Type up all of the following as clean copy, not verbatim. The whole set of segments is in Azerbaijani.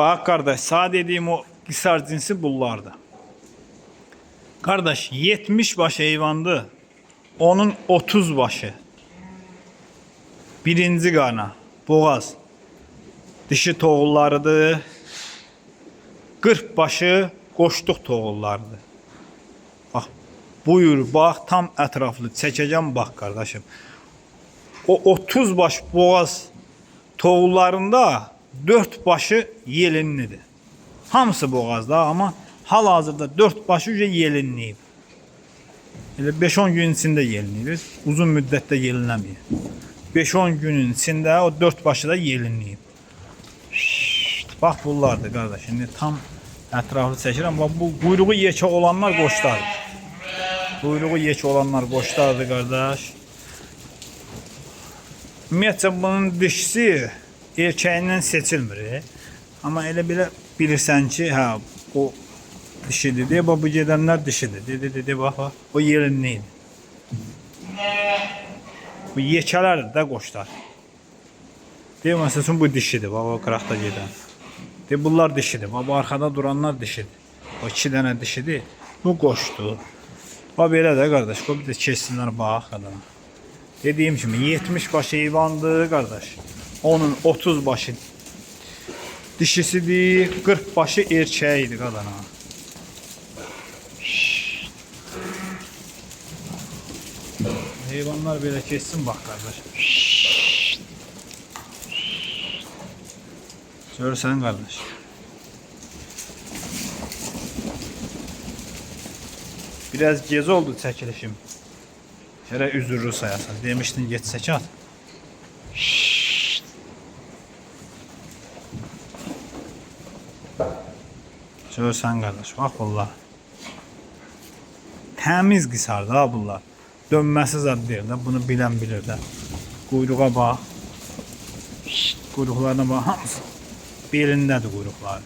Bak kardeş, sağ dediğim o qisar cinsi bunlardı. Kardeş 70 baş heyvandı. Onun 30 başı. Birinci qana, boğaz. Dişi toğullarıdır. 40 başı qoşduq toğullarıdır. Bak, buyur, bax, tam ətraflı çəkəcəm, bax kardeşim. O 30 baş boğaz toğullarında 4 başı yelinlidir. Hamısı boğazda, ama hal-hazırda 4 başı yelinliyib. Elə 5-10 gün içində yelinir. Uzun müddətdə yelinləmir. 5-10 günün içində o 4 başı da yelinliyib. Bax bunlardır qardaş. Şimdi tam ətraflı çəkirəm. Bax bu quyruğu yekə olanlar qoçlardır. Quyruğu yekə olanlar qoçlardır qardaş. Ümumiyyətcə bunun dişisi erkəyindən seçilmir. Amma elə belə bilirsən ki, hə, o dişidir deyə, bu gedənlər dişidir. Dedi, bax, o yelinliydi. Bu yekələrdir də qoçlar. Deyir, məsəl üçün bu dişidir, bax, o qıraqda gedən. Deyir, bunlar dişidir, bax, bu arxada duranlar dişidir. O 2 dənə dişidir, bu qoçdur. Bax, belə də qardaş, bir də keçsinlər, bax, adama. Dediyim kimi, 70 baş heyvandır, qardaş. Onun 30 başı dişisidir, 40 başı erkəyidir, qadana. Heyvanlar belə keçsin, bax, qardaş. Görürsən, qardaş. Biraz gec oldu çəkilişim. Şərə üzürlü sayasan. Demişdin, geçsək at. Görürsən, qardaş, bax, bunlar. Təmiz qisardır, ha, bunlar. Dönməsi zad deyir də, bunu bilən bilir də. Quyruğa bax. Quyruqlarına bax, hamısı belindədir quyruqları.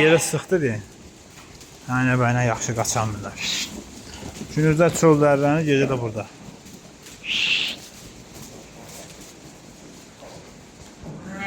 Yerə sıxdı deyə. Hənə bəyinə yaxşı qaçanmırlar. Gündüzdə çöl dərləni, gecə də burada.